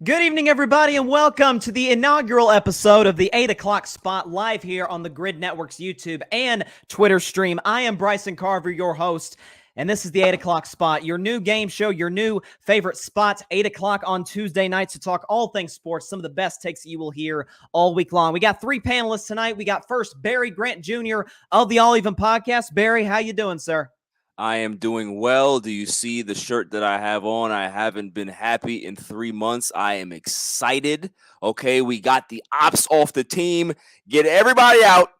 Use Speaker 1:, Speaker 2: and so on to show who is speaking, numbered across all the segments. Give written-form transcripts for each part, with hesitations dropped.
Speaker 1: Good evening, everybody, and welcome to the inaugural episode of the 8 o'clock spot live here on the Gryd Network's YouTube and Twitter stream. I am Bryson Carver, your host, and this is the 8 o'clock spot, your new game show, your new favorite spot, 8 o'clock on Tuesday nights to talk all things sports, some of the best takes that you will hear all week long. We got three panelists tonight. We got first Barry Grant Jr. of the All Even Podcast. Barry, how you doing, sir?
Speaker 2: I am doing well. Do you see the shirt that I have on? I haven't been happy in 3 months. I am excited. Okay, we got the ops off the team. Get everybody out.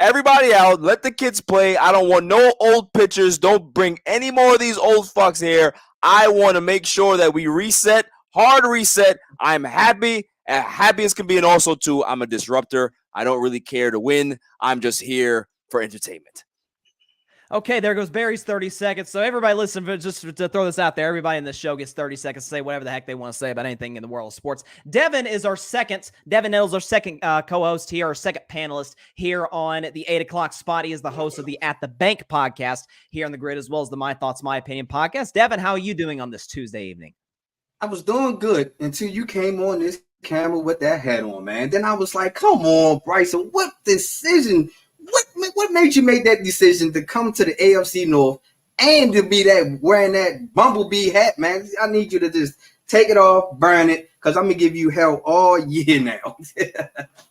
Speaker 2: Everybody out. Let the kids play. I don't want no old pitchers. Don't bring any more of these old fucks here. I want to make sure that we reset. Hard reset. I'm happy. Happy as can be. And also, too, I'm a disruptor. I don't really care to win. I'm just here for entertainment.
Speaker 1: Okay, there goes Barry's 30 seconds. So everybody listen, just to throw this out there, everybody in this show gets 30 seconds to say whatever the heck they want to say about anything in the world of sports. Devin Nettles, our second co-host here, our second panelist here on the 8 o'clock spot. He is the host of the At the Bank podcast here on the Gryd, as well as the My Thoughts, My Opinion podcast. Devin, how are you doing on this Tuesday evening?
Speaker 3: I was doing good until you came on this camera with that hat on, man. Then I was like, come on, Bryson, what decision? What made you make that decision to come to the AFC North and to be that wearing that bumblebee hat, man? I need you to just take it off, burn it, because I'm gonna give you hell all year now.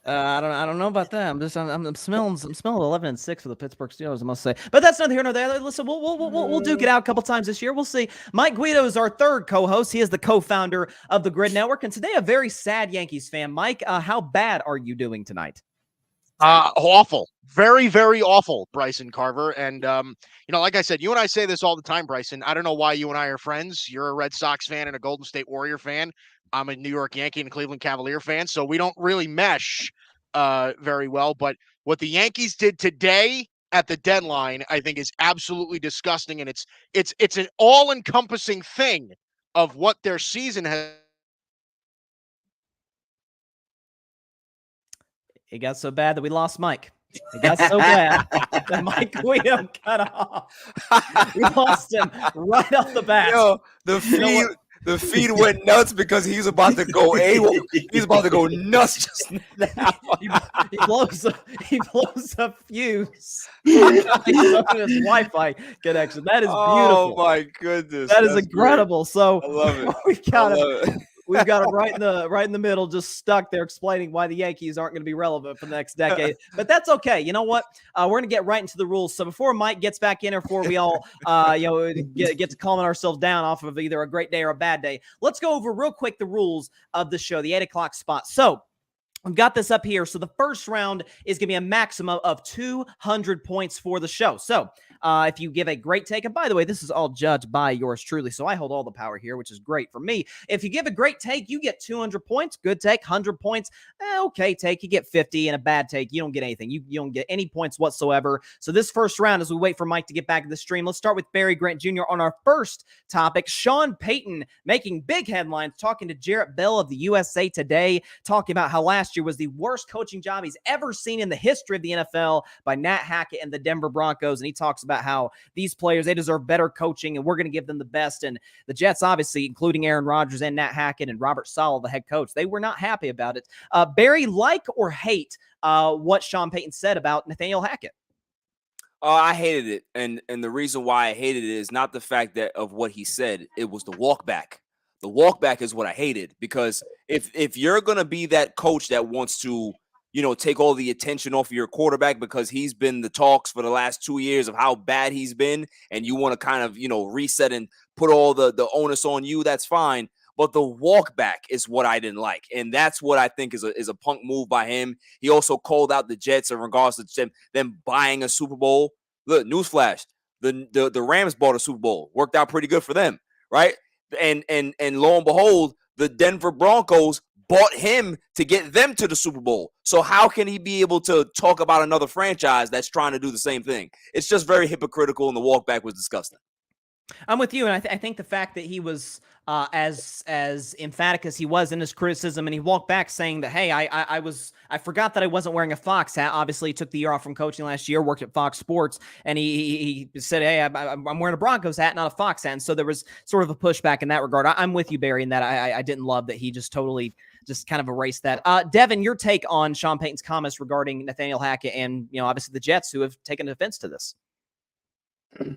Speaker 1: I don't know about that. I'm smelling 11-6 for the Pittsburgh Steelers, I must say. But that's neither here nor there. Listen, we'll duke it out a couple times this year. We'll see. Mike Guido is our third co-host. He is the co-founder of the Gryd Network, and today a very sad Yankees fan. Mike, how bad are you doing tonight?
Speaker 4: Awful. Very, very awful, Bryson Carver. And, like I said, you and I say this all the time, Bryson. I don't know why you and I are friends. You're a Red Sox fan and a Golden State Warrior fan. I'm a New York Yankee and Cleveland Cavalier fan. So we don't really mesh very well. But what the Yankees did today at the deadline, I think, is absolutely disgusting. And it's an all-encompassing thing of what their season has.
Speaker 1: It got so bad that we lost Mike. It got so bad that Mike Guido cut off. We lost him right off the bat.
Speaker 2: Yo, the feed went nuts because he's about to go AWOL. He's about to go nuts just now.
Speaker 1: he blows a fuse. His Wi-Fi connection. That is beautiful.
Speaker 2: Oh my goodness.
Speaker 1: That is incredible.
Speaker 2: Great.
Speaker 1: So
Speaker 2: I love it.
Speaker 1: We've got him right in the middle, just stuck there explaining why the Yankees aren't going to be relevant for the next decade. But that's okay. You know what? We're going to get right into the rules. So before Mike gets back in, or before we all get to calming ourselves down off of either a great day or a bad day, let's go over real quick the rules of the show, the 8 o'clock spot. So we've got this up here. So the first round is going to be a maximum of 200 points for the show. So if you give a great take, and by the way, this is all judged by yours truly, so I hold all the power here, which is great for me. If you give a great take, you get 200 points. Good take, 100 points. Okay take, you get 50, and a bad take, you don't get anything. You don't get any points whatsoever. So this first round, as we wait for Mike to get back to the stream, let's start with Barry Grant Jr. on our first topic. Sean Payton making big headlines, talking to Jarrett Bell of the USA Today, talking about how last year was the worst coaching job he's ever seen in the history of the NFL by Nat Hackett and the Denver Broncos. And he talks about how these players, they deserve better coaching and we're going to give them the best. And the Jets, obviously, including Aaron Rodgers and Nat Hackett and Robert Saleh, the head coach, they were not happy about it. Barry, like or hate what Sean Payton said about Nathaniel Hackett?
Speaker 2: I hated it. And the reason why I hated it is not the fact that of what he said. It was the walk back. The walk back is what I hated, because if you're going to be that coach that wants to, take all the attention off of your quarterback because he's been the talks for the last 2 years of how bad he's been, and you want to kind of, reset and put all the onus on you, that's fine. But the walk back is what I didn't like. And that's what I think is a punk move by him. He also called out the Jets in regards to them buying a Super Bowl. Look, newsflash, the Rams bought a Super Bowl. Worked out pretty good for them, right? And lo and behold, the Denver Broncos bought him to get them to the Super Bowl. So how can he be able to talk about another franchise that's trying to do the same thing? It's just very hypocritical, and the walk back was disgusting.
Speaker 1: I'm with you, and I think the fact that he was as emphatic as he was in his criticism, and he walked back saying that, hey, I forgot that I wasn't wearing a Fox hat. Obviously, he took the year off from coaching last year, worked at Fox Sports, and he said, hey, I'm wearing a Broncos hat, not a Fox hat. And so there was sort of a pushback in that regard. I'm with you, Barry, in that I didn't love that he just totally just kind of erased that. Devin, your take on Sean Payton's comments regarding Nathaniel Hackett and, obviously the Jets, who have taken offense to this.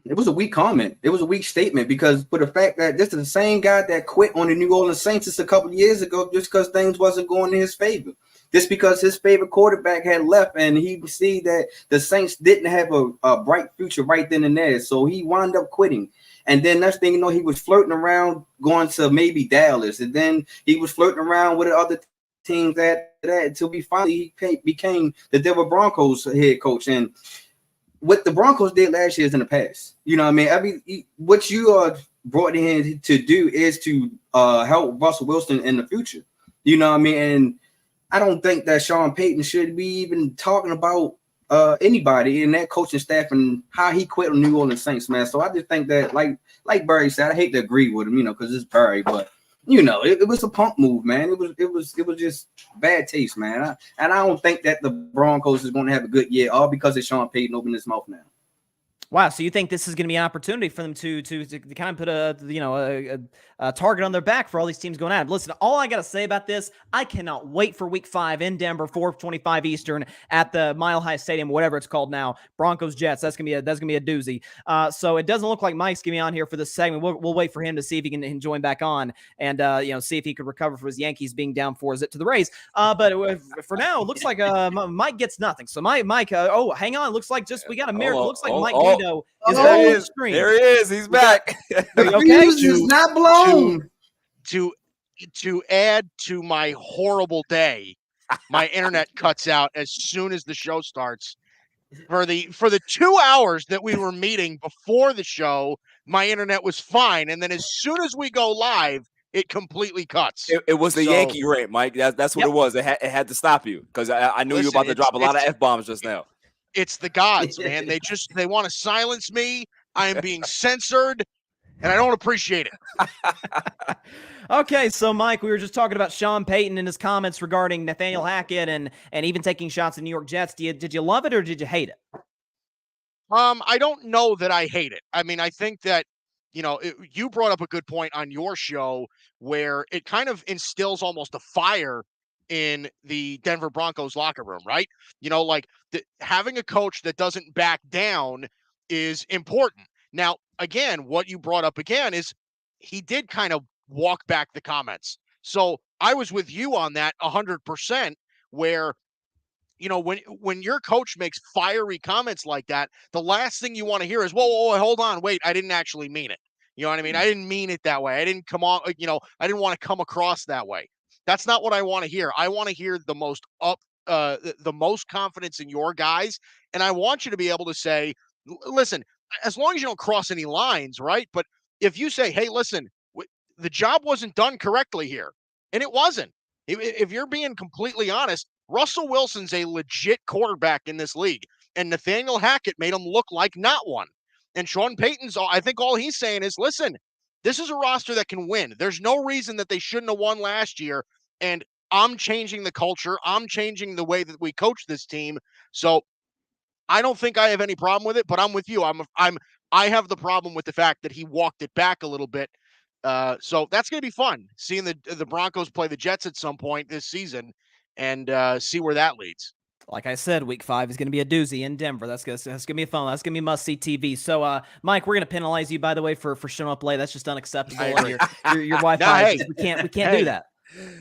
Speaker 3: It was a weak comment. It was a weak statement because for the fact that this is the same guy that quit on the New Orleans Saints just a couple of years ago just because things wasn't going in his favor. Just because his favorite quarterback had left and he see that the Saints didn't have a bright future right then and there. So he wound up quitting. And then next thing you know, he was flirting around going to maybe Dallas. And then he was flirting around with other teams after that until he finally became the Denver Broncos head coach. And what the Broncos did last year is in the past. You know what I mean? What you are brought in to do is to help Russell Wilson in the future. You know what I mean? And I don't think that Sean Payton should be even talking about anybody in that coaching staff and how he quit on New Orleans Saints, man. So I just think that, like Barry said, I hate to agree with him, because it's Barry, but it was a punk move, man. It was just bad taste, man. And I don't think that the Broncos is going to have a good year, all because of Sean Payton opening his mouth now.
Speaker 1: Wow, so you think this is going to be an opportunity for them to kind of put a target on their back for all these teams going at them? Listen, all I got to say about this, I cannot wait for Week 5 in Denver, 4:25 Eastern at the Mile High Stadium, whatever it's called now. Broncos Jets. That's gonna be a doozy. So it doesn't look like Mike's gonna be on here for this segment. We'll wait for him to see if he can join back on and see if he could recover from his Yankees being down 4-0 to the Rays. But for now, it looks like Mike gets nothing. So Mike, hang on, looks like we got a miracle. Looks like Mike Guido is back on the screen.
Speaker 2: There he is. He's back.
Speaker 3: The fuse is not blown.
Speaker 4: To add to my horrible day, my internet cuts out as soon as the show starts. For the 2 hours that we were meeting before the show, my internet was fine, and then as soon as we go live, it completely cuts.
Speaker 2: It was the Yankee rant, Mike. That's what it was. It had to stop you because I knew you were about to drop a lot of F-bombs just now.
Speaker 4: It's the gods, man. They want to silence me. I am being censored, and I don't appreciate it.
Speaker 1: Okay, so Mike, we were just talking about Sean Payton and his comments regarding Nathaniel Hackett and even taking shots at New York Jets. Did you love it or did you hate it?
Speaker 4: I don't know that I hate it. I mean, I think that you brought up a good point on your show where it kind of instills almost a fire in the Denver Broncos locker room, right? Having a coach that doesn't back down is important. Now, again, what you brought up again is he did kind of walk back the comments. So I was with you on that 100%, where, when your coach makes fiery comments like that, the last thing you want to hear is, whoa, hold on, wait, I didn't actually mean it. You know what I mean? I didn't mean it that way. I didn't I didn't want to come across that way. That's not what I want to hear. I want to hear the most confidence in your guys. And I want you to be able to say, listen, as long as you don't cross any lines, right? But if you say, hey, listen, the job wasn't done correctly here, and it wasn't. If you're being completely honest, Russell Wilson's a legit quarterback in this league, and Nathaniel Hackett made him look like not one. And Sean Payton's, I think all he's saying is, listen, this is a roster that can win. There's no reason that they shouldn't have won last year, and I'm changing the culture. I'm changing the way that we coach this team. So I don't think I have any problem with it, but I'm with you. I have the problem with the fact that he walked it back a little bit. So that's going to be fun, seeing the Broncos play the Jets at some point this season and see where that leads.
Speaker 1: Like I said, Week 5 is going to be a doozy in Denver. That's going to be fun. That's going to be must-see TV. So, Mike, we're going to penalize you, by the way, for showing up late. That's just unacceptable. Your Wi-Fi. We can't do that.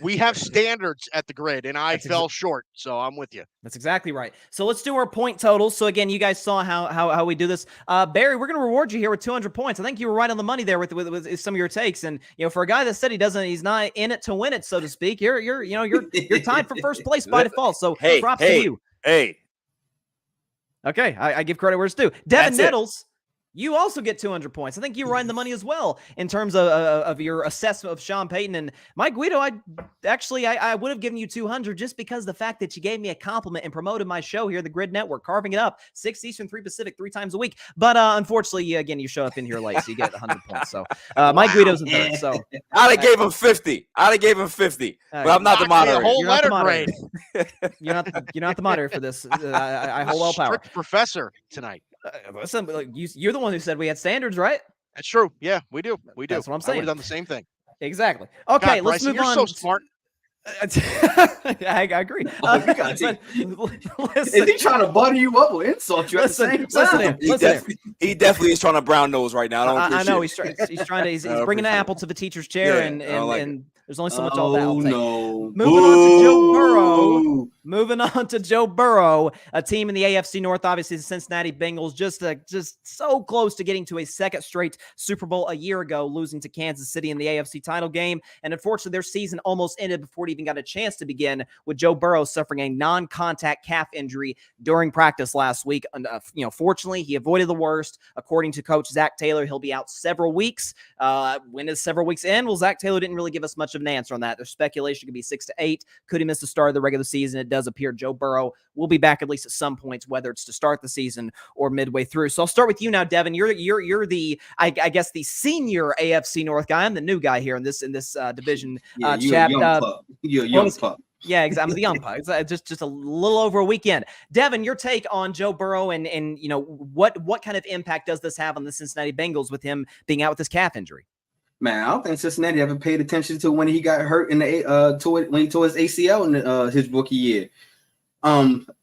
Speaker 4: We have standards at the Gryd, and I fell short, so I'm with you.
Speaker 1: That's exactly right. So let's do our point totals. So again, you guys saw how we do this. Barry, we're going to reward you here with 200 points. I think you were right on the money there with some of your takes. And for a guy that said he's not in it to win it, so to speak, you're tied for first place by default. So props to you.
Speaker 2: Hey.
Speaker 1: Okay, I give credit where it's due. Devin Nettles. You also get 200 points. I think you're right in the money as well in terms of your assessment of Sean Payton. And Mike Guido, I would have given you 200 just because the fact that you gave me a compliment and promoted my show here, the Gryd Network, carving it up 6 Eastern, 3 Pacific, 3 times a week. But unfortunately, you show up in here late, so you get 100 points. So Mike Guido's in third. So
Speaker 2: I'd have gave him 50. But I'm not the moderator.
Speaker 4: Whole letter grade.
Speaker 1: You're not the moderator for this. I hold all power.
Speaker 4: Strict professor tonight.
Speaker 1: Listen, you're the one who said we had standards, right?
Speaker 4: That's true. Yeah, we do.
Speaker 1: That's what I'm saying.
Speaker 4: I would have done the same thing.
Speaker 1: Exactly. Okay,
Speaker 4: God,
Speaker 1: let's
Speaker 4: Bryson,
Speaker 1: move on.
Speaker 4: You're so smart.
Speaker 1: I agree.
Speaker 3: Is he trying to butter you up or insult you at the same time?
Speaker 2: He definitely is trying to brown nose right now.
Speaker 1: I know he's trying to. He's bringing an apple to the teacher's chair, and there's only so much all that will take.
Speaker 3: No.
Speaker 1: Moving on to Joe Burrow, a team in the AFC North, obviously the Cincinnati Bengals, just so close to getting to a second straight Super Bowl a year ago, losing to Kansas City in the AFC title game. And unfortunately, their season almost ended before it even got a chance to begin, with Joe Burrow suffering a non-contact calf injury during practice last week. And, fortunately, he avoided the worst. According to Coach Zach Taylor, he'll be out several weeks. When is several weeks in? Well, Zach Taylor didn't really give us much of an answer on that. There's speculation could be 6 to 8. Could he miss the start of the regular season? It does appear Joe Burrow will be back at least at some points, whether it's to start the season or midway through. So I'll start with you now, Devin. You're the I guess the senior AFC North guy. I'm the new guy here in this division.
Speaker 3: You're a young pup.
Speaker 1: Yeah, exactly. I'm the young pup. It's just a little over a weekend. Devin, your take on Joe Burrow and what kind of impact does this have on the Cincinnati Bengals with him being out with this calf injury?
Speaker 3: Man, I don't think Cincinnati ever paid attention to when he got hurt in the when he tore his ACL in his rookie year.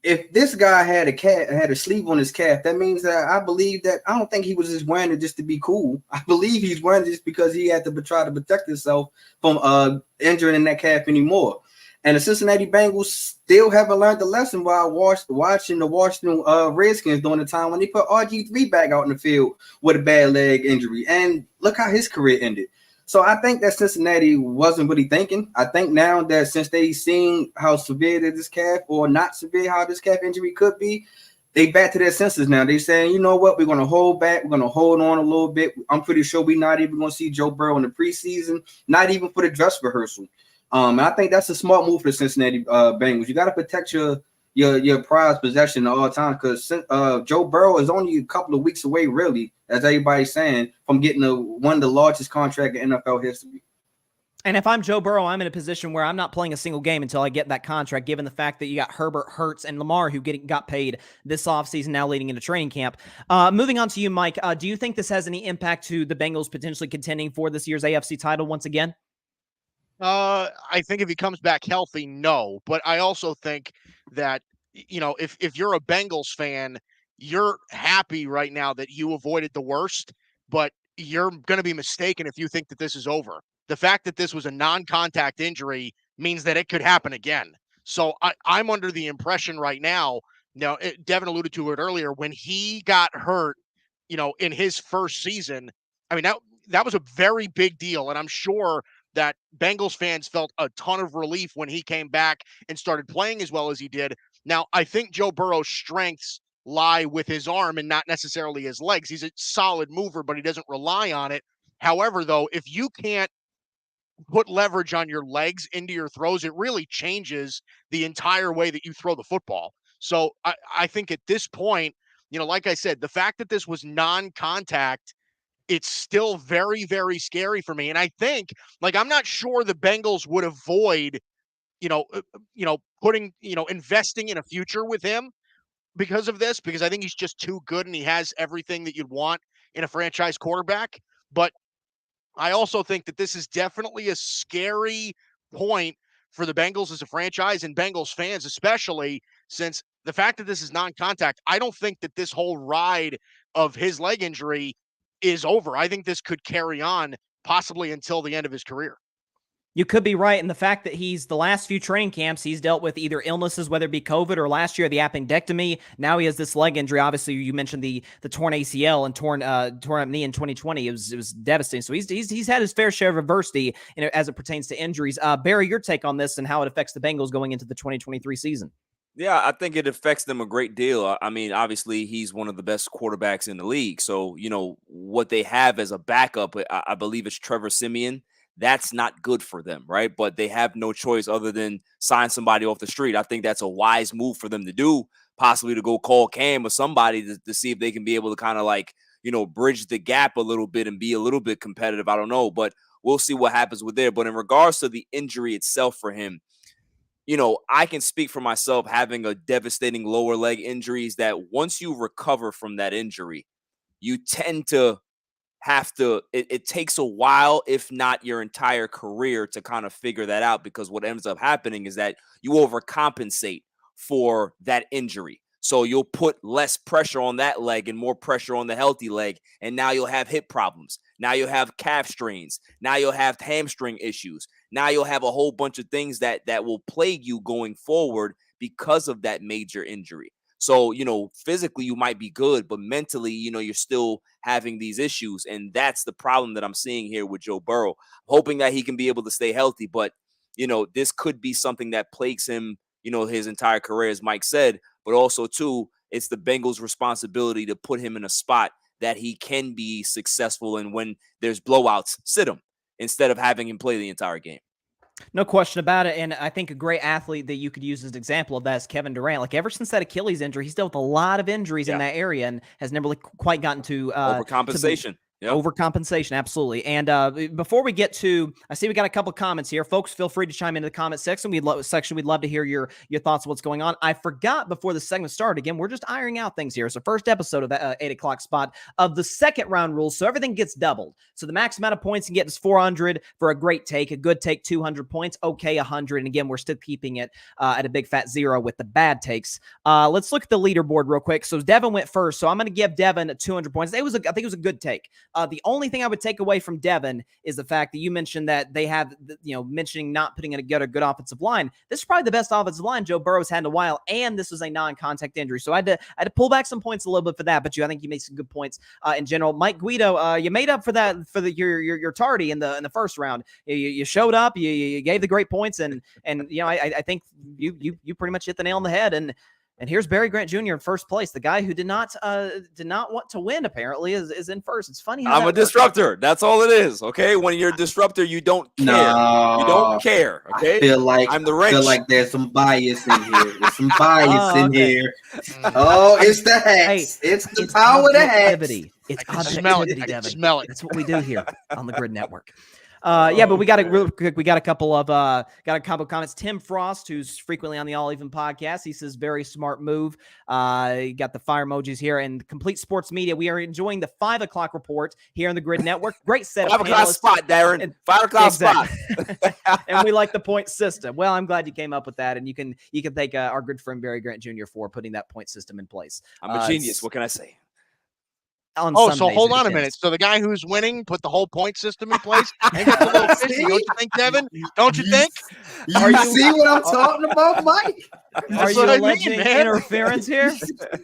Speaker 3: If this guy had a sleeve on his calf, that means that I don't think he was just wearing it just to be cool. I believe he's wearing it just because he had to try to protect himself from injuring in that calf anymore. And the Cincinnati Bengals still haven't learned the lesson while watching the Washington Redskins during the time when they put RG3 back out in the field with a bad leg injury. And look how his career ended. So I think that Cincinnati wasn't really thinking. I think now that since they've seen how severe this calf or not severe how this calf injury could be, they back to their senses now. They're saying, you know what, we're going to hold back. We're going to hold on a little bit. I'm pretty sure we're not even going to see Joe Burrow in the preseason, not even for the dress rehearsal. I think that's a smart move for the Cincinnati Bengals. You got to protect your prized possession at all times because Joe Burrow is only a couple of weeks away, really, as everybody's saying, from getting one of the largest contracts in NFL history.
Speaker 1: And if I'm Joe Burrow, I'm in a position where I'm not playing a single game until I get that contract, given the fact that you got Herbert, Hurts, and Lamar who got paid this offseason now leading into training camp. Moving on to you, Mike, do you think this has any impact to the Bengals potentially contending for this year's AFC title once again?
Speaker 4: I think if he comes back healthy, no. But I also think that, if you're a Bengals fan, you're happy right now that you avoided the worst, but you're going to be mistaken if you think that this is over. The fact that this was a non-contact injury means that it could happen again. So I'm under the impression right now, Devin alluded to it earlier, when he got hurt, in his first season, I mean, that was a very big deal. And I'm sure that Bengals fans felt a ton of relief when he came back and started playing as well as he did. Now, I think Joe Burrow's strengths lie with his arm and not necessarily his legs. He's a solid mover, but he doesn't rely on it. However, though, if you can't put leverage on your legs into your throws, it really changes the entire way that you throw the football. So I think at this point, like I said, the fact that this was non-contact, it's still very, very scary for me. And I think, I'm not sure the Bengals would avoid, putting, investing in a future with him because of this, because I think he's just too good and he has everything that you'd want in a franchise quarterback. But I also think that this is definitely a scary point for the Bengals as a franchise and Bengals fans, especially since the fact that this is non-contact, I don't think that this whole ride of his leg injury is over. I think this could carry on possibly until the end of his career.
Speaker 1: You could be right in the fact that the last few training camps, he's dealt with either illnesses, whether it be COVID or last year, the appendectomy. Now he has this leg injury. Obviously, you mentioned the torn ACL and torn up knee in 2020. It was devastating. So he's had his fair share of adversity as it pertains to injuries. Barry, your take on this and how it affects the Bengals going into the 2023 season.
Speaker 2: Yeah, I think it affects them a great deal. I mean, obviously, he's one of the best quarterbacks in the league. So, what they have as a backup, I believe it's Trevor Siemian. That's not good for them, right? But they have no choice other than sign somebody off the street. I think that's a wise move for them to do, possibly to go call Cam or somebody to see if they can be able to kind of bridge the gap a little bit and be a little bit competitive. I don't know, but we'll see what happens with there. But in regards to the injury itself for him, I can speak for myself having a devastating lower leg injuries that once you recover from that injury, you tend to it takes a while, if not your entire career, to kind of figure that out, because what ends up happening is that you overcompensate for that injury. So you'll put less pressure on that leg and more pressure on the healthy leg. And now you'll have hip problems. Now you'll have calf strains. Now you'll have hamstring issues. Now you'll have a whole bunch of things that will plague you going forward because of that major injury. So, physically you might be good, but mentally, you're still having these issues. And that's the problem that I'm seeing here with Joe Burrow. Hoping that he can be able to stay healthy, but, this could be something that plagues him, his entire career, as Mike said. But also, too, it's the Bengals' responsibility to put him in a spot that he can be successful. And when there's blowouts, sit him instead of having him play the entire game.
Speaker 1: No question about it. And I think a great athlete that you could use as an example of that is Kevin Durant. Like, ever since that Achilles injury, he's dealt with a lot of injuries in that area and has never really quite gotten to
Speaker 2: overcompensation. Yep.
Speaker 1: Overcompensation, absolutely. And before we get to, I see we got a couple of comments here. Folks, feel free to chime into the comment section. We'd love to hear your thoughts on what's going on. I forgot before the segment started. Again, we're just ironing out things here. It's the first episode of the 8 o'clock spot of the second round rules, so everything gets doubled. So the max amount of points you can get is 400 for a great take. A good take, 200 points. Okay, 100. And again, we're still keeping it at a big fat 0 with the bad takes. Let's look at the leaderboard real quick. So Devin went first, so I'm going to give Devin 200 points. I think it was a good take. The only thing I would take away from Devin is the fact that you mentioned that they have, mentioning not putting together a good offensive line. This is probably the best offensive line Joe Burrow's had in a while, and this was a non-contact injury. So I had to pull back some points a little bit for that, but I think you made some good points in general. Mike Guido, you made up for that your tardy in the first round. You showed up, you gave the great points, and I think you pretty much hit the nail on the head. And here's Barry Grant Jr. in first place. The guy who did not want to win, apparently, is in first. It's funny.
Speaker 2: I'm a disruptor. That's all it is. Okay. When you're a disruptor, you don't care.
Speaker 3: No,
Speaker 2: you don't care. Okay.
Speaker 3: I feel like
Speaker 2: I'm the wrench.
Speaker 3: I feel like there's some bias in here. There's some bias in here. Oh, it's the hacks. It's the power of the hacks.
Speaker 1: It's
Speaker 4: objectivity, Devin. Smell it.
Speaker 1: That's what we do here on the Gryd Network. But we got a real quick. We got a couple of comments. Tim Frost, who's frequently on the All Even podcast, he says very smart move. You got the fire emojis here, and Complete Sports Media. We are enjoying the 5 o'clock report here on the Gryd Network. Great set.
Speaker 2: 5 o'clock spot, Darren. And 5 o'clock spot.
Speaker 1: And we like the point system. Well, I'm glad you came up with that, and you can thank our good friend Barry Grant Jr. for putting that point system in place.
Speaker 2: I'm a genius. What can I say?
Speaker 1: So
Speaker 4: hold on a minute. So the guy who's winning put the whole point system in place and gets a little fishy, don't you think, Devin? Don't you think?
Speaker 3: You see what I'm talking about, Mike?
Speaker 1: Are you alleging interference here?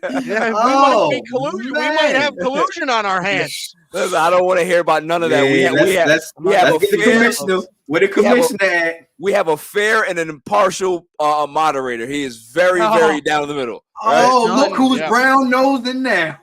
Speaker 4: Yeah, we might be collusion. We might have collusion on our hands.
Speaker 2: Listen, I don't want to hear about none of that.
Speaker 3: Let's get the commissioner. Where the commissioner at?
Speaker 2: We have a fair and an impartial moderator. He is very, very down the middle. Right?
Speaker 3: Oh, look who's brown nosing now.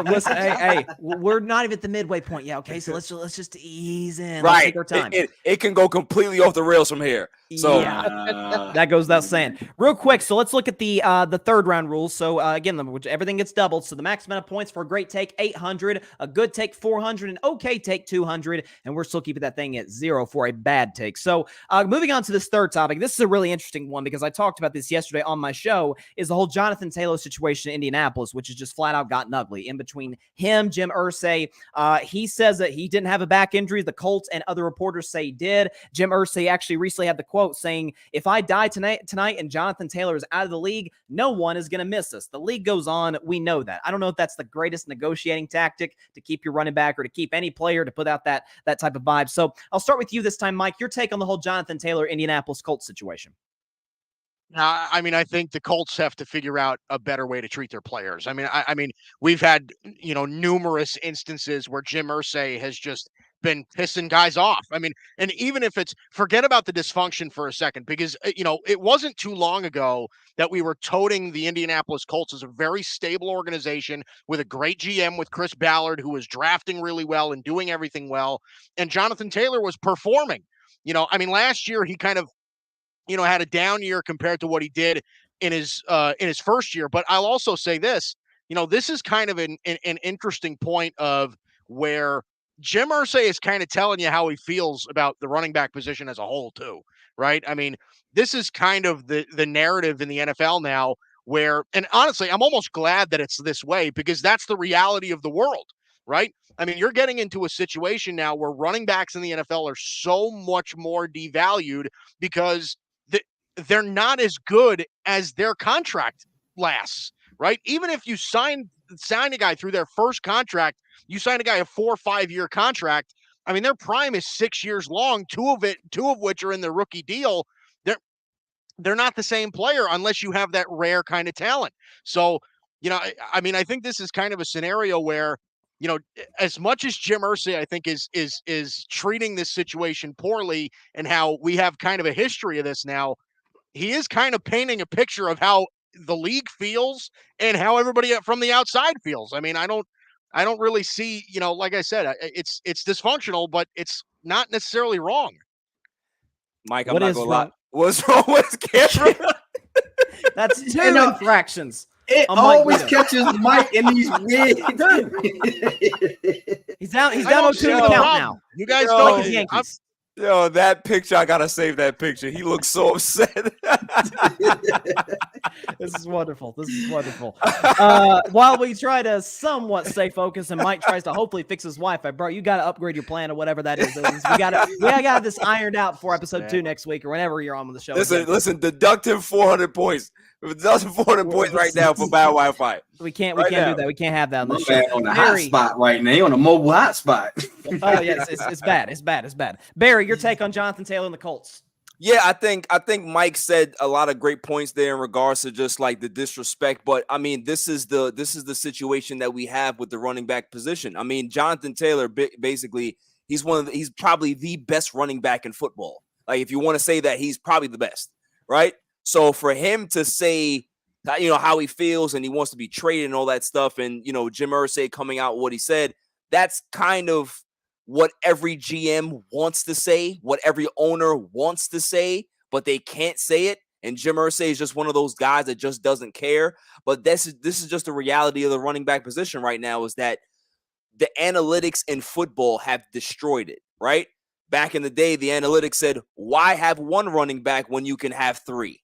Speaker 1: Listen, hey, we're not even at the midway point yet. Okay, so let's just ease in.
Speaker 2: Right,
Speaker 1: let's take our time.
Speaker 2: It can go completely off the rails from here. So
Speaker 1: that goes without saying. Real quick, so let's look at the third round rules. So again, everything gets doubled. So the max amount of points for a great take 800, a good take 400, an okay take 200, and we're still keeping that thing at 0 for a bad take. So moving on to this third topic, this is a really interesting one because I talked about this yesterday on my show. Is the whole Jonathan Taylor situation in Indianapolis, which has just flat out gotten ugly. In between him, Jim Irsay, he says that he didn't have a back injury. The Colts and other reporters say he did. Jim Irsay actually recently had the quote saying, "If I die tonight and Jonathan Taylor is out of the league, no one is going to miss us. The league goes on. We know that." I don't know if that's the greatest negotiating tactic to keep your running back or to keep any player to put out that type of vibe. So I'll start with you this time, Mike. Your take on the whole Jonathan Taylor Indianapolis Colts situation.
Speaker 4: I mean, I think the Colts have to figure out a better way to treat their players. I mean, we've had, numerous instances where Jim Irsay has just been pissing guys off. I mean, and even if it's, forget about the dysfunction for a second, because, it wasn't too long ago that we were toting the Indianapolis Colts as a very stable organization with a great GM, with Chris Ballard, who was drafting really well and doing everything well. And Jonathan Taylor was performing. Last year he kind of, had a down year compared to what he did in his first year. But I'll also say this, this is kind of an interesting point of where Jim Irsay is kind of telling you how he feels about the running back position as a whole too, right? I mean, this is kind of the narrative in the NFL now where, and honestly, I'm almost glad that it's this way, because that's the reality of the world, right? I mean, you're getting into a situation now where running backs in the NFL are so much more devalued because they're not as good as their contract lasts, right? Even if you sign a guy through their first contract, you sign a guy a 4 or 5 year contract. I mean, their prime is 6 years long, two of which are in the rookie deal. They're not the same player unless you have that rare kind of talent. So, I think this is kind of a scenario where, as much as Jim Irsay, I think is treating this situation poorly, and how we have kind of a history of this now, he is kind of painting a picture of how the league feels and how everybody from the outside feels. I mean, I don't really see, like I said, it's dysfunctional, but it's not necessarily wrong.
Speaker 2: Mike, I'm
Speaker 1: What
Speaker 2: not
Speaker 1: is
Speaker 2: gonna
Speaker 1: wrong?
Speaker 2: lie. What's wrong with camera?
Speaker 1: That's 2 infractions.
Speaker 3: It
Speaker 1: on Mike
Speaker 3: always
Speaker 1: Guido.
Speaker 3: catches Mike in these weird.
Speaker 1: He's down. He's
Speaker 4: I
Speaker 1: down
Speaker 4: don't
Speaker 1: 0-2
Speaker 4: see
Speaker 1: in
Speaker 4: the
Speaker 1: the count
Speaker 4: problem.
Speaker 1: now.
Speaker 4: You guys
Speaker 2: Yo,
Speaker 1: Like
Speaker 4: don't.
Speaker 1: his Yankees.
Speaker 2: Yo, that picture, I gotta save that picture. He looks so upset.
Speaker 1: This is wonderful. This is wonderful. While we try to somewhat stay focused, and Mike tries to hopefully fix his Wi-Fi, bro, you got to upgrade your plan or whatever that is. We got this ironed out for episode 2 next week, or whenever you're on with the show.
Speaker 2: Listen, deduct him 400 points. Deduct him 400 points right now for bad Wi-Fi.
Speaker 1: We can't
Speaker 2: Right
Speaker 1: do
Speaker 2: now.
Speaker 1: that. We can't have that on the
Speaker 3: My
Speaker 1: show.
Speaker 3: man on the
Speaker 1: Barry.
Speaker 3: hotspot right now. He on a mobile hotspot.
Speaker 1: Oh yes, it's bad. It's bad. It's bad. Barry, your take on Jonathan Taylor and the Colts?
Speaker 2: Yeah, I think Mike said a lot of great points there in regards to just like the disrespect. But I mean, this is the situation that we have with the running back position. I mean, Jonathan Taylor, basically, he's probably the best running back in football. Like, if you want to say that, he's probably the best, right? So for him to say, how he feels and he wants to be traded and all that stuff, and Jim Irsay coming out with what he said, that's kind of what every GM wants to say, what every owner wants to say, but they can't say it. And Jim Irsay is just one of those guys that just doesn't care. But this is just the reality of the running back position right now, is that the analytics in football have destroyed it, right? Back in the day, the analytics said, why have one running back when you can have 3?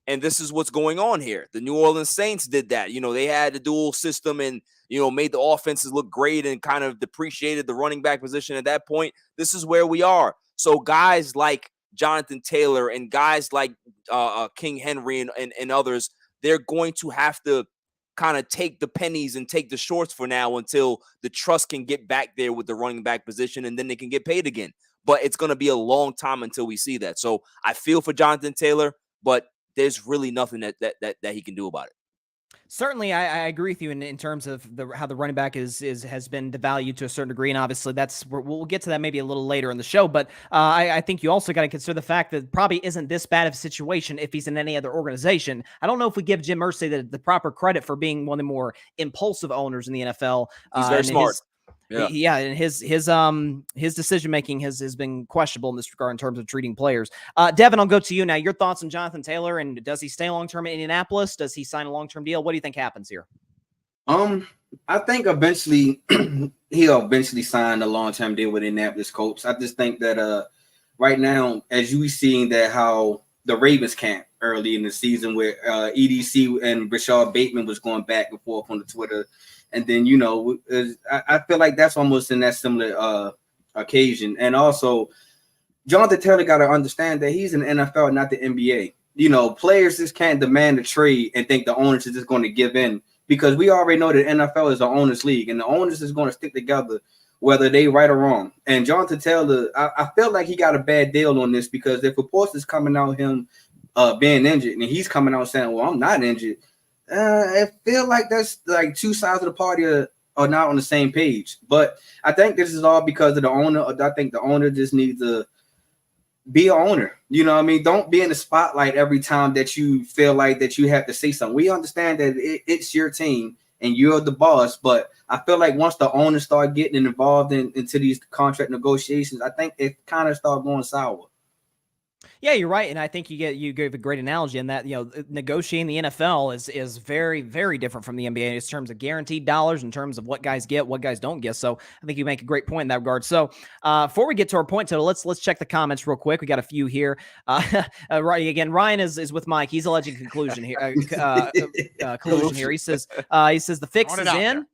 Speaker 2: And this is what's going on here. The New Orleans Saints did that. They had a dual system and, made the offenses look great and kind of depreciated the running back position at that point. This is where we are. So guys like Jonathan Taylor and guys like King Henry and others, they're going to have to kind of take the pennies and take the shorts for now until the trust can get back there with the running back position, and then they can get paid again. But it's going to be a long time until we see that. So I feel for Jonathan Taylor, but there's really nothing that he can do about it.
Speaker 1: Certainly, I agree with you in terms of how the running back has been devalued to a certain degree, and obviously we'll get to that maybe a little later in the show. But I think you also got to consider the fact that it probably isn't this bad of a situation if he's in any other organization. I don't know if we give Jim Irsay the proper credit for being one of the more impulsive owners in the NFL.
Speaker 2: He's very smart.
Speaker 1: Yeah, and his decision making has been questionable in this regard in terms of treating players. Devin, I'll go to you now. Your thoughts on Jonathan Taylor, and does he stay long term in Indianapolis? Does he sign a long term deal? What do you think happens here?
Speaker 3: I think eventually he'll eventually sign a long term deal with Indianapolis Colts. I just think that right now, as you seeing that how the Ravens camp early in the season, where EDC and Rashad Bateman was going back and forth on the Twitter. And then, I feel like that's almost in that similar occasion. And also, Jonathan Taylor got to understand that he's in the NFL, not the NBA. Players just can't demand a trade and think the owners are just going to give in, because we already know that NFL is an owners league, and the owners is going to stick together whether they right or wrong. And Jonathan Taylor, I feel like he got a bad deal on this, because if reports is coming out him being injured, and he's coming out saying, well, I'm not injured, I feel like that's like two sides of the party are not on the same page. But I think this is all because of the owner. I think the owner just needs to be an owner. You know what I mean? Don't be in the spotlight every time that you feel like that you have to say something. We understand that it's your team and you're the boss, but I feel like once the owners start getting involved into these contract negotiations, I think it kind of start going sour.
Speaker 1: Yeah, you're right, and I think you gave a great analogy in that negotiating the NFL is very, very different from the NBA in terms of guaranteed dollars, in terms of what guys get, what guys don't get. So I think you make a great point in that regard. So before we get to our point total, let's check the comments real quick. We got a few here. Right again, Ryan is with Mike. He's alleging conclusion here. Collusion here. He says the fix is in.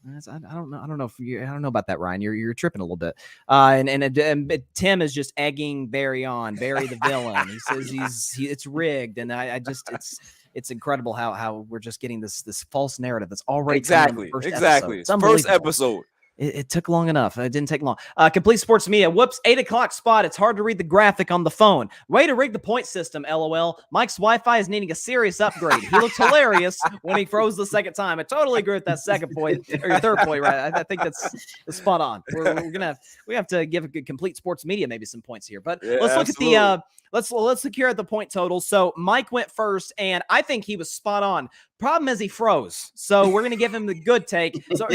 Speaker 1: I don't know if I don't know about that, Ryan. You're tripping a little bit. And Tim is just egging Barry on. Barry the villain. He says it's rigged, and I just it's incredible how we're just getting this false narrative that's already
Speaker 2: exactly. First episode.
Speaker 1: It took long enough. It didn't take long. Complete Sports Media. Whoops, 8 o'clock spot. It's hard to read the graphic on the phone. Way to rig the point system, LOL. Mike's Wi-Fi is needing a serious upgrade. He looks hilarious when he froze the second time. I totally agree with that second point, or your third point, right? I think that's spot on. We have to give a good Complete Sports Media maybe some points here. But let's look
Speaker 2: absolutely.
Speaker 1: at the let's look here at the point total. So Mike went first, and I think he was spot on. Problem is he froze. So we're going to give him the good take. So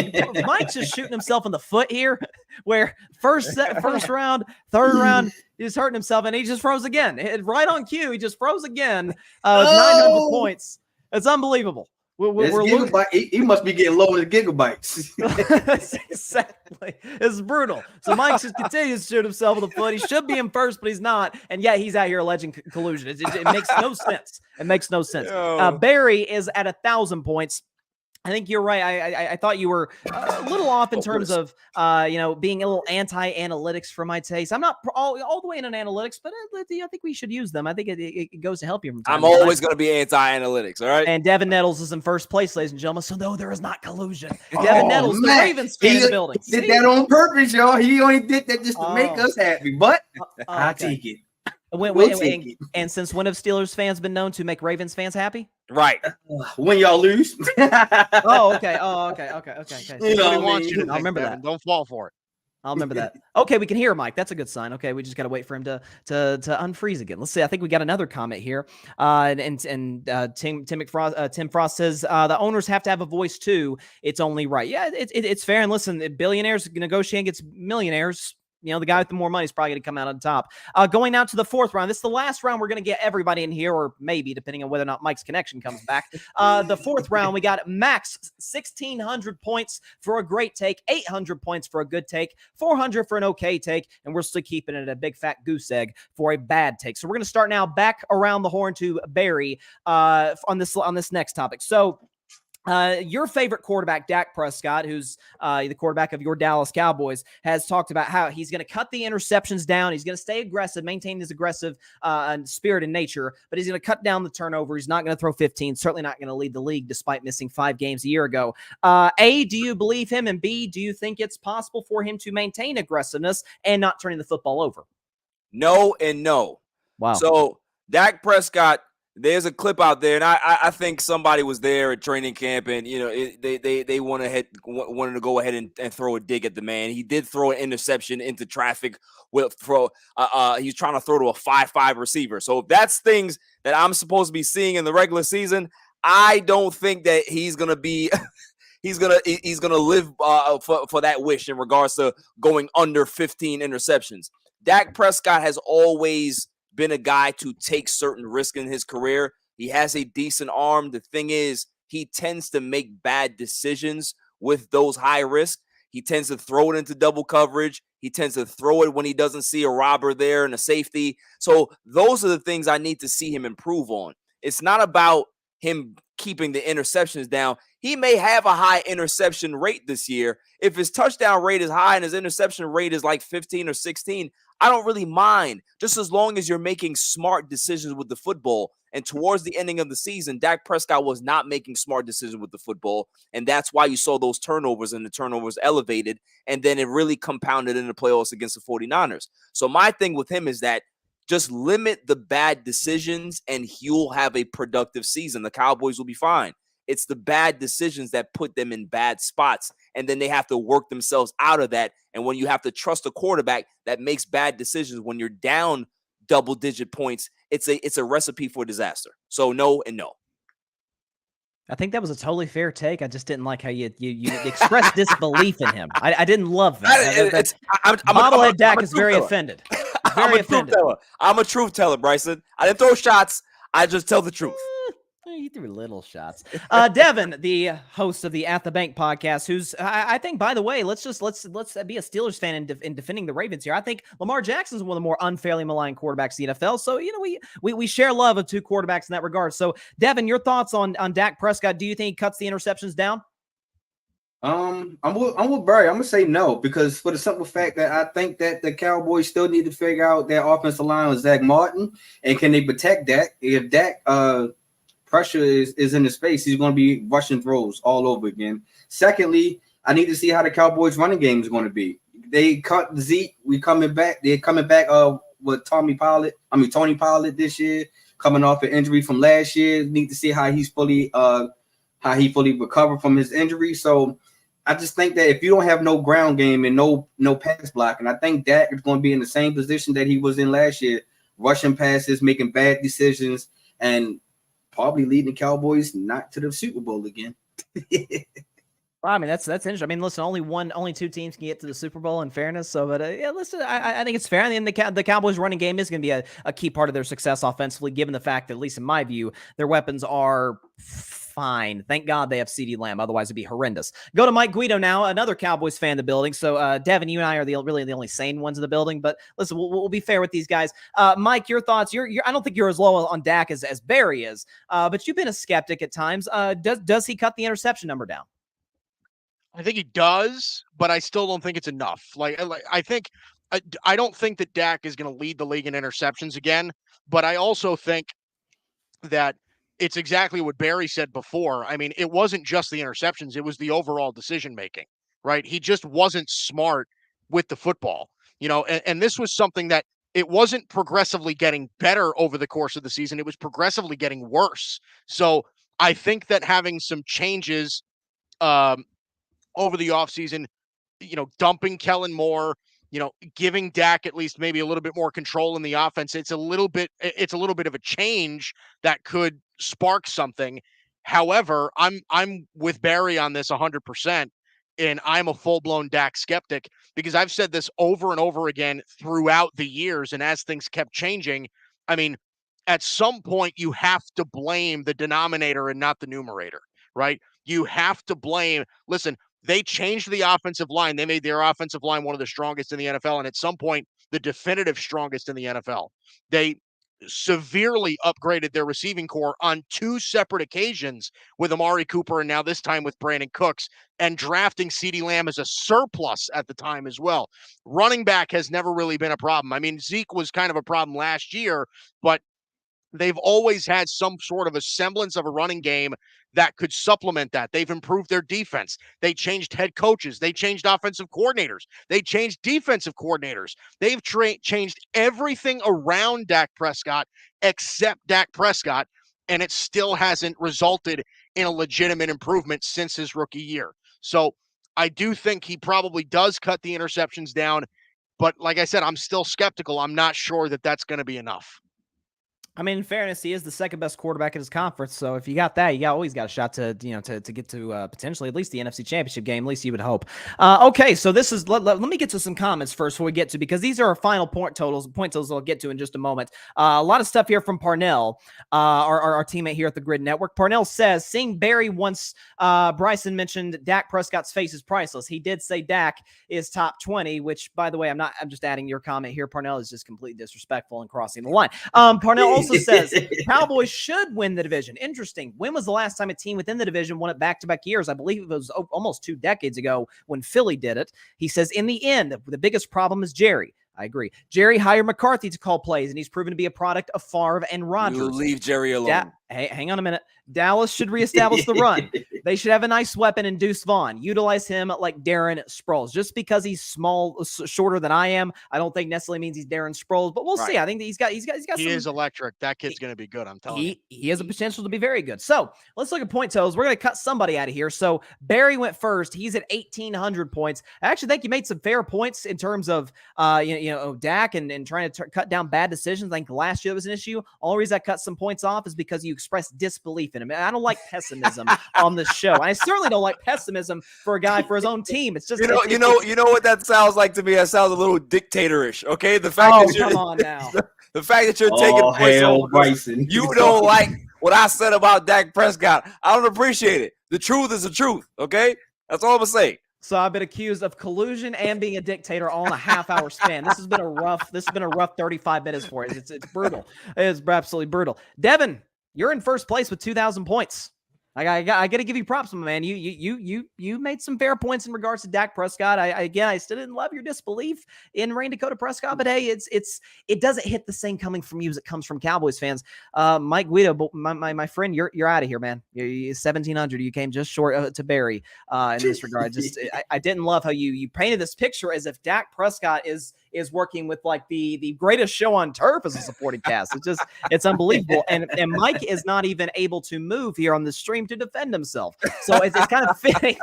Speaker 1: Mike's just shooting himself in the foot here, where first round, third round, he's hurting himself, and he just froze again. Right on cue, he just froze again. 900 points. It's unbelievable.
Speaker 3: He must be getting low in the gigabytes.
Speaker 1: Exactly. It's brutal. So Mike just continues to shoot himself in the foot. He should be in first, but he's not. And yet he's out here alleging collusion. It makes no sense. It makes no sense. Barry is at 1,000 points. I think you're right. I thought you were a little off in terms of, being a little anti-analytics for my taste. I'm not all the way in analytics, but I think we should use them. I think it goes to help you. From time
Speaker 2: I'm always going to be anti-analytics, all right?
Speaker 1: And Devin Nettles is in first place, ladies and gentlemen. So no, there is not collusion. Devin Nettles, the Ravens fan in the building.
Speaker 3: Did that on purpose, y'all. He only did that just to make us happy, but I'll take it.
Speaker 1: And since when have Steelers fans been known to make Ravens fans happy?
Speaker 2: Right.
Speaker 3: When y'all lose.
Speaker 1: Okay.
Speaker 3: You know
Speaker 4: Nobody wants you to
Speaker 1: I'll remember
Speaker 4: Devin.
Speaker 1: that.
Speaker 4: Don't fall for it.
Speaker 1: I'll remember that. Okay, we can hear Mike. That's a good sign. Okay, we just got to wait for him to unfreeze again. Let's see. I think we got another comment here. Tim Frost says the owners have to have a voice too. It's only right. Yeah, it's fair. And listen, billionaires negotiating against millionaires. The guy with the more money is probably going to come out on top. Going out to the fourth round. This is the last round. We're going to get everybody in here, or maybe depending on whether or not Mike's connection comes back. The fourth round, we got max 1,600 points for a great take, 800 points for a good take, 400 for an okay take, and we're still keeping it at a big fat goose egg for a bad take. So we're going to start now back around the horn to Barry on this next topic. So your favorite quarterback, Dak Prescott, who's the quarterback of your Dallas Cowboys, has talked about how he's going to cut the interceptions down. He's going to stay aggressive, maintain his aggressive spirit and nature, but he's going to cut down the turnover. He's not going to throw 15, certainly not going to lead the league despite missing 5 games a year ago. A, do you believe him? And B, do you think it's possible for him to maintain aggressiveness and not turning the football over?
Speaker 2: No and no.
Speaker 1: Wow.
Speaker 2: So Dak Prescott, there's a clip out there, and I think somebody was there at training camp, and they wanted to go ahead and throw a dig at the man. He did throw an interception into traffic he's trying to throw to a 5'5" receiver. So if that's things that I'm supposed to be seeing in the regular season, I don't think that he's gonna be he's gonna live for that wish in regards to going under 15 interceptions. Dak Prescott has always been a guy to take certain risk in his career. He has a decent arm. The thing is, he tends to make bad decisions with those high risk. He tends to throw it into double coverage. He tends to throw it when he doesn't see a robber there and a safety. So those are the things I need to see him improve on. It's not about him keeping the interceptions down. He may have a high interception rate this year. If his touchdown rate is high and his interception rate is like 15 or 16, I don't really mind, just as long as you're making smart decisions with the football. And towards the ending of the season, Dak Prescott was not making smart decisions with the football, and that's why you saw those turnovers, and the turnovers elevated, and then it really compounded in the playoffs against the 49ers. So my thing with him is that just limit the bad decisions, and he'll have a productive season. The Cowboys will be fine. It's the bad decisions that put them in bad spots, and then they have to work themselves out of that. And when you have to trust a quarterback that makes bad decisions when you're down double-digit points, it's a recipe for disaster. So no and no.
Speaker 1: I think that was a totally fair take. I just didn't like how you expressed disbelief in him. I didn't love that. Bobblehead Dak is very offended. Very offended.
Speaker 2: I'm a truth teller, Bryson. I didn't throw shots. I just tell the truth.
Speaker 1: He threw little shots. Devin, the host of the At the Bank podcast, who's I think, by the way, let's be a Steelers fan in defending the Ravens here. I think Lamar Jackson is one of the more unfairly maligned quarterbacks in the NFL. So we share love of two quarterbacks in that regard. So Devin, your thoughts on Dak Prescott? Do you think he cuts the interceptions down?
Speaker 3: I'm with Barry. I'm gonna say no, because for the simple fact that I think that the Cowboys still need to figure out their offensive line with Zach Martin, and can they protect Dak? If Dak pressure is in the space, he's going to be rushing throws all over again. Secondly, I need to see how the Cowboys running game is going to be. They cut Zeke. They're coming back with Tony Pollard this year, coming off an injury from last year. Need to see how he fully recovered from his injury. So I just think that if you don't have no ground game and no pass blocking, I think Dak is going to be in the same position that he was in last year, rushing passes, making bad decisions, and probably leading the Cowboys not to the Super Bowl again.
Speaker 1: Well, I mean, that's interesting. I mean, listen, only two teams can get to the Super Bowl in fairness. So, but yeah, listen, I think it's fair. And the Cowboys' running game is going to be a key part of their success offensively, given the fact that, at least in my view, their weapons are fine. Thank God they have CeeDee Lamb. Otherwise, it'd be horrendous. Go to Mike Guido now, another Cowboys fan in the building. So, Devin, you and I are really the only sane ones in the building. But listen, we'll be fair with these guys. Mike, your thoughts? I don't think you're as low on Dak as Barry is, but you've been a skeptic at times. Does he cut the interception number down?
Speaker 4: I think he does, but I still don't think it's enough. I don't think that Dak is going to lead the league in interceptions again, but I also think that it's exactly what Barry said before. I mean, it wasn't just the interceptions, it was the overall decision making, right? He just wasn't smart with the football, and this was something that it wasn't progressively getting better over the course of the season. It was progressively getting worse. So I think that having some changes over the offseason, dumping Kellen Moore, giving Dak at least maybe a little bit more control in the offense. It's a little bit of a change that could spark something. However, I'm with Barry on this 100%, and I'm a full-blown Dak skeptic because I've said this over and over again throughout the years, and as things kept changing, I mean, at some point you have to blame the denominator and not the numerator, right? You have to blame. Listen, they changed the offensive line. They made their offensive line one of the strongest in the NFL, and at some point, the definitive strongest in the NFL. They severely upgraded their receiving core on two separate occasions with Amari Cooper and now this time with Brandon Cooks, and drafting CeeDee Lamb as a surplus at the time as well. Running back has never really been a problem. I mean, Zeke was kind of a problem last year, but they've always had some sort of a semblance of a running game that could supplement that. They've improved their defense. They changed head coaches. They changed offensive coordinators. They changed defensive coordinators. They've changed everything around Dak Prescott except Dak Prescott, and it still hasn't resulted in a legitimate improvement since his rookie year. So I do think he probably does cut the interceptions down, but like I said, I'm still skeptical. I'm not sure that that's going to be enough.
Speaker 1: I mean, in fairness, he is the second best quarterback in his conference. So if you got that, you always got a shot to get to potentially at least the NFC Championship game. At least you would hope. Okay, so this is let me get to some comments first before we get to, because these are our final point totals I'll get to in just a moment. A lot of stuff here from Parnell, our teammate here at the Gryd Network. Parnell says, seeing Barry once Bryson mentioned Dak Prescott's face is priceless. He did say Dak is top 20, which, by the way, I'm just adding your comment here. Parnell is just completely disrespectful and crossing the line. Parnell also says Cowboys should win the division. Interesting. When was the last time a team within the division won it back-to-back years? I believe it was almost 2 decades ago when Philly did it. He says, in the end, the biggest problem is Jerry. I agree. Jerry hired McCarthy to call plays, and he's proven to be a product of Favre and Rodgers.
Speaker 2: You leave Jerry alone.
Speaker 1: Hey, hang on a minute. Dallas should reestablish the run. They should have a nice weapon in Deuce Vaughn. Utilize him like Darren Sproles. Just because he's shorter than I am, I don't think necessarily means he's Darren Sproles. But we'll see. I think that he's got.
Speaker 4: He is electric. That kid's going to be good. I'm telling you.
Speaker 1: He has a potential to be very good. So let's look at point totals. We're going to cut somebody out of here. So Barry went first. He's at 1,800 points. I actually think you made some fair points in terms of Dak and trying to cut down bad decisions. I think last year was an issue. Only reason I cut some points off is because you expressed disbelief in him. I don't like pessimism on this show. I certainly don't like pessimism for a guy for his own team. It's just
Speaker 2: you know what that sounds like to me. That sounds a little dictatorish. Okay, the fact that
Speaker 1: come on now.
Speaker 2: The fact that you're taking points
Speaker 3: Bryson.
Speaker 2: You don't like what I said about Dak Prescott. I don't appreciate it. The truth is the truth. Okay, that's all I'm gonna say.
Speaker 1: So I've been accused of collusion and being a dictator all in a half-hour span. This has been a rough 35 minutes for it. It's brutal. It's absolutely brutal. Devin, you're in first place with 2,000 points. I got to give you props, my man. You made some fair points in regards to Dak Prescott. I still didn't love your disbelief in Rain Dakota Prescott, but hey, it doesn't hit the same coming from you as it comes from Cowboys fans. Mike Guido, my friend, you're out of here, man. You're 1,700. You came just short to Barry in this regard. I didn't love how you painted this picture as if Dak Prescott is working with like the greatest show on turf as a supporting cast. It's unbelievable. And Mike is not even able to move here on the stream to defend himself. So it's kind of fitting.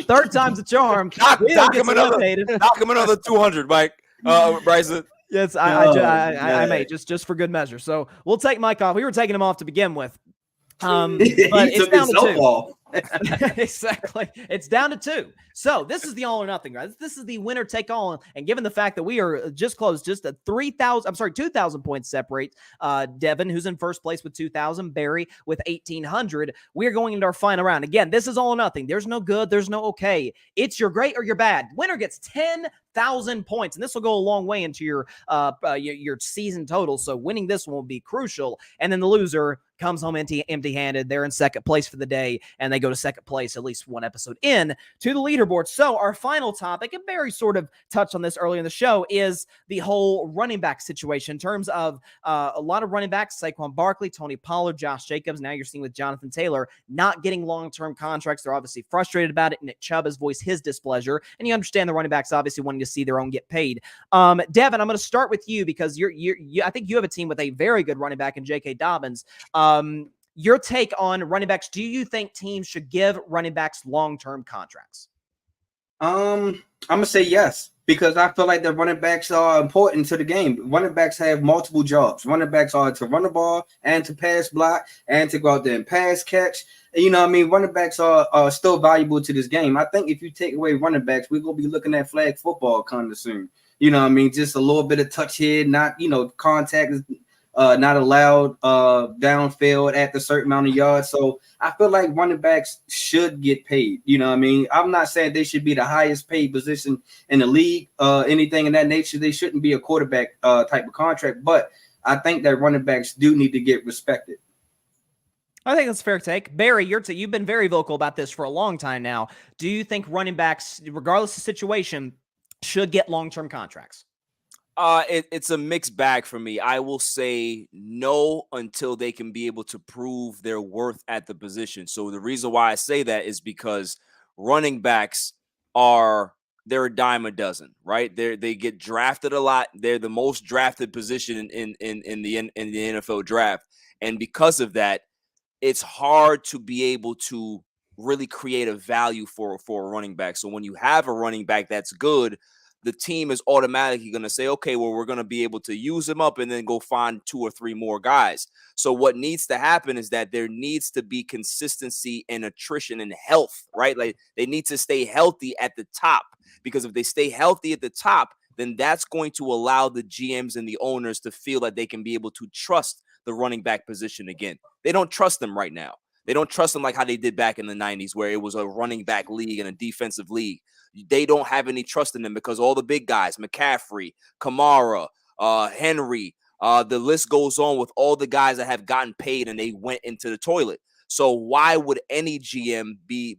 Speaker 1: Third time's a charm.
Speaker 2: Knock him another 200, Mike. Bryson.
Speaker 1: Yes, I may just for good measure. So we'll take Mike off. We were taking him off to begin with. But it's down to 2. Exactly. It's down to 2. So this is the all or nothing, guys. This is the winner take all. And given the fact that we are just close, just at 2,000 points separate Devin, who's in first place with 2,000, Barry with 1,800. We are going into our final round. Again, this is all or nothing. There's no good. There's no okay. It's your great or your bad. Winner gets 10,000 points, and this will go a long way into your season total. So winning this one will be crucial. And then the loser comes home empty-handed. They're in second place for the day, and they go to second place at least one episode in to the leaderboard. So our final topic, and Barry sort of touched on this earlier in the show, is the whole running back situation in terms of a lot of running backs, Saquon Barkley, Tony Pollard, Josh Jacobs. Now you're seeing with Jonathan Taylor not getting long-term contracts. They're obviously frustrated about it. Nick Chubb has voiced his displeasure, and you understand the running backs obviously wanting to see their own get paid. Devin, I'm going to start with you because I think you have a team with a very good running back in J.K. Dobbins. Your take on running backs. Do you think teams should give running backs long-term contracts?
Speaker 3: I'm going to say yes, because I feel like the running backs are important to the game. Running backs have multiple jobs. Running backs are to run the ball and to pass block and to go out there and pass catch. You know what I mean? Running backs are still valuable to this game. I think if you take away running backs, we're going to be looking at flag football kind of soon. You know what I mean? Just a little bit of touch here, not, contact is not allowed downfield at the certain amount of yards. So I feel like running backs should get paid. You know what I mean? I'm not saying they should be the highest paid position in the league, anything in that nature. They shouldn't be a quarterback type of contract, but I think that running backs do need to get respected.
Speaker 1: I think that's a fair take. Barry, you've been very vocal about this for a long time now. Do you think running backs, regardless of situation, should get long-term contracts?
Speaker 2: It's a mixed bag for me. I will say no until they can be able to prove their worth at the position. So the reason why I say that is because running backs they're a dime a dozen, right? They get drafted a lot. They're the most drafted position in the NFL draft, and because of that, it's hard to be able to really create a value for a running back. So when you have a running back that's good, the team is automatically going to say, okay, well, we're going to be able to use them up and then go find 2 or 3 more guys. So what needs to happen is that there needs to be consistency and attrition and health, right? Like they need to stay healthy at the top, because if they stay healthy at the top, then that's going to allow the GMs and the owners to feel that they can be able to trust the running back position again. They don't trust them right now. They don't trust them like how they did back in the 90s, where it was a running back league and a defensive league. They don't have any trust in them because all the big guys, McCaffrey, Kamara, Henry, the list goes on with all the guys that have gotten paid and they went into the toilet. So why would any GM be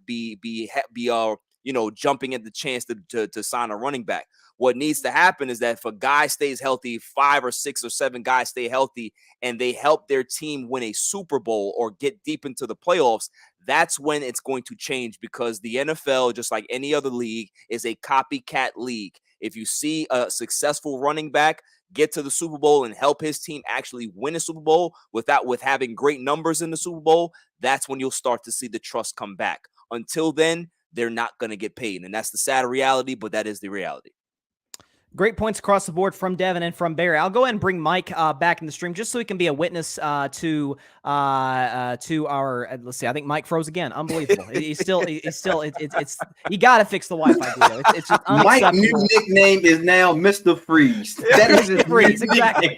Speaker 2: jumping at the chance to sign a running back? What needs to happen is that if a guy stays healthy, 5 or 6 or 7 guys stay healthy, and they help their team win a Super Bowl or get deep into the playoffs, that's when it's going to change, because the NFL, just like any other league, is a copycat league. If you see a successful running back get to the Super Bowl and help his team actually win a Super Bowl with having great numbers in the Super Bowl, that's when you'll start to see the trust come back. Until then, they're not going to get paid. And that's the sad reality, but that is the reality.
Speaker 1: Great points across the board from Devin and from Barry. I'll go ahead and bring Mike back in the stream just so he can be a witness to our. Let's see. I think Mike froze again. Unbelievable. It's you got to fix the Wi-Fi. Guido. It's just unacceptable.
Speaker 3: Mike's new nickname is now Mr. Freeze. That is his
Speaker 1: Freeze. Exactly.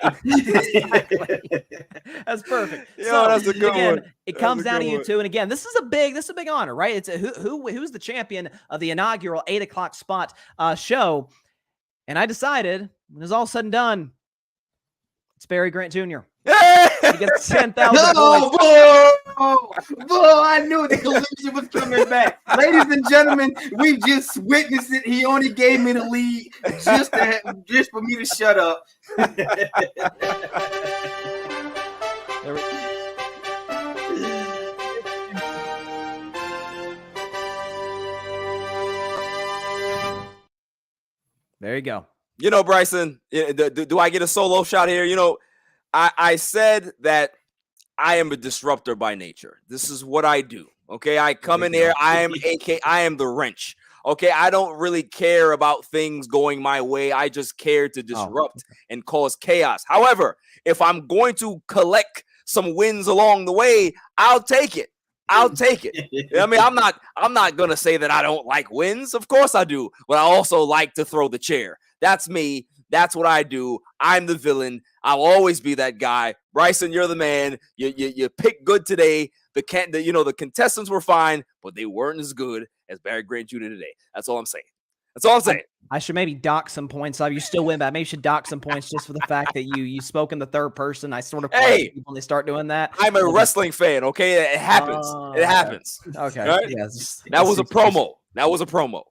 Speaker 1: That's perfect.
Speaker 2: Yeah,
Speaker 1: so
Speaker 2: that's a good one.
Speaker 1: It comes down to you two. And again, this is a big honor, right? It's who's the champion of the inaugural 8:00 spot show. And I decided, when it's all said and done, it's Barry Grant Jr. He gets 10,000
Speaker 3: No, boy, I knew the collision was coming back. Ladies and gentlemen, we just witnessed it. He only gave me the lead just for me to shut up.
Speaker 1: There you go.
Speaker 2: You know, Bryson, do I get a solo shot here? You know, I said that I am a disruptor by nature. This is what I do. Okay, I come in here. I am the wrench. Okay, I don't really care about things going my way. I just care to disrupt and cause chaos. However, if I'm going to collect some wins along the way, I'll take it. I'll take it. I mean, I'm not gonna say that I don't like wins. Of course I do, but I also like to throw the chair. That's me. That's what I do. I'm the villain. I'll always be that guy. Bryson, you're the man. You picked good today. The contestants were fine, but they weren't as good as Barry Grant Jr. today. That's all I'm saying. That's all I'm saying.
Speaker 1: I should maybe dock some points. You still win, but maybe you should dock some points just for the fact that you spoke in the third person. I sort of people when they start doing that.
Speaker 2: I'm a wrestling fan. Okay, it happens. It happens.
Speaker 1: Okay,
Speaker 2: right?
Speaker 1: Yeah,
Speaker 2: that was a promo. That was a promo.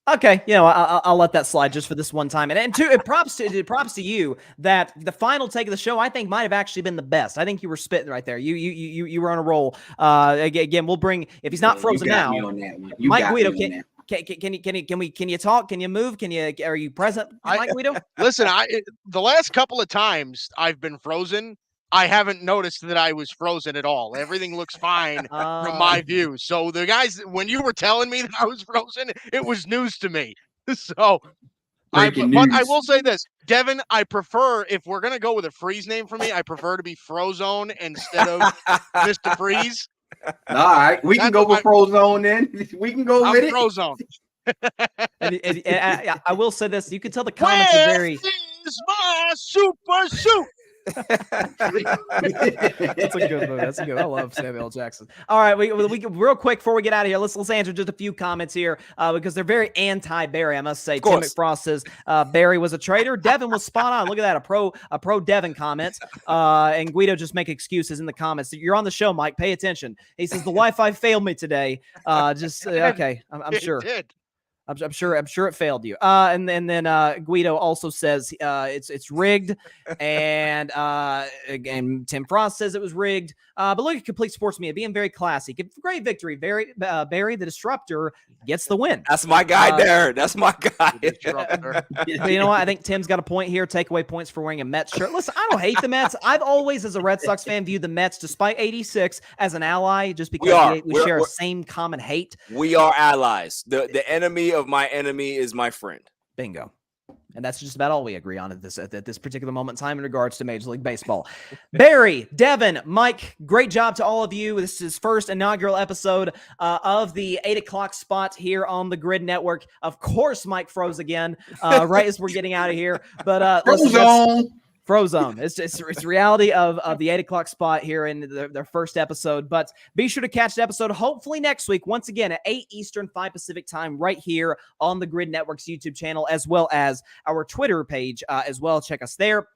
Speaker 1: Okay, I'll let that slide just for this one time. And props to you that the final take of the show I think might have actually been the best. I think you were spitting right there. You were on a roll. Again, we'll bring, if he's not frozen now, Mike Guido, can you talk? Can you move? Are you present, Mike Guido?
Speaker 4: Listen, the last couple of times I've been frozen, I haven't noticed that I was frozen at all. Everything looks fine from my view. So the guys, when you were telling me that I was frozen, it was news to me. So but I will say this, Devin, I prefer, if we're going to go with a freeze name for me, I prefer to be Frozone instead of Mr. Freeze.
Speaker 3: All right, we can go with Frozone then. We can go with it.
Speaker 4: Frozone.
Speaker 1: and I will say this: you can tell the comments are very.
Speaker 4: Is my super suit?
Speaker 1: That's a good movie. That's a good. I love Samuel L. Jackson. All right, we real quick before we get out of here, let's answer just a few comments here because they're very anti-Barry. I must say. Tim McFrost says Barry was a traitor. Devin was spot on. Look at that, a pro Devin comment. And Guido just make excuses in the comments. You're on the show, Mike. Pay attention. He says the Wi-Fi failed me today. Okay, I'm sure.
Speaker 4: It did.
Speaker 1: I'm sure it failed you. And then Guido also says it's rigged, and again Tim Frost says it was rigged. But look at Complete Sports Media being very classy. Great victory. Barry the Disruptor gets the win.
Speaker 2: That's my guy there. That's my guy.
Speaker 1: But you know what? I think Tim's got a point here. Takeaway points for wearing a Mets shirt. Listen, I don't hate the Mets. I've always, as a Red Sox fan, viewed the Mets, despite 86, as an ally, just because we share a same common hate.
Speaker 2: We are allies. The enemy of my enemy is my friend.
Speaker 1: Bingo. And that's just about all we agree on at this particular moment in time in regards to Major League Baseball. Barry, Devin, Mike, great job to all of you. This is first inaugural episode of the 8:00 spot here on the Gryd Network. Of course, Mike froze again right as we're getting out of here. But Frozone. It's reality of the 8:00 spot here in their first episode. But be sure to catch the episode hopefully next week, once again at 8 Eastern, 5 Pacific time, right here on the Gryd Network's YouTube channel, as well as our Twitter page as well. Check us there.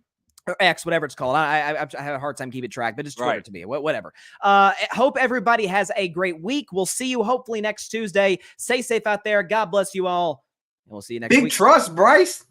Speaker 1: Or X, whatever it's called. I have a hard time keeping track, but it's Twitter to me. Whatever. Hope everybody has a great week. We'll see you hopefully next Tuesday. Stay safe out there. God bless you all. we'll see you next
Speaker 3: Big
Speaker 1: week.
Speaker 3: trust, Bryce.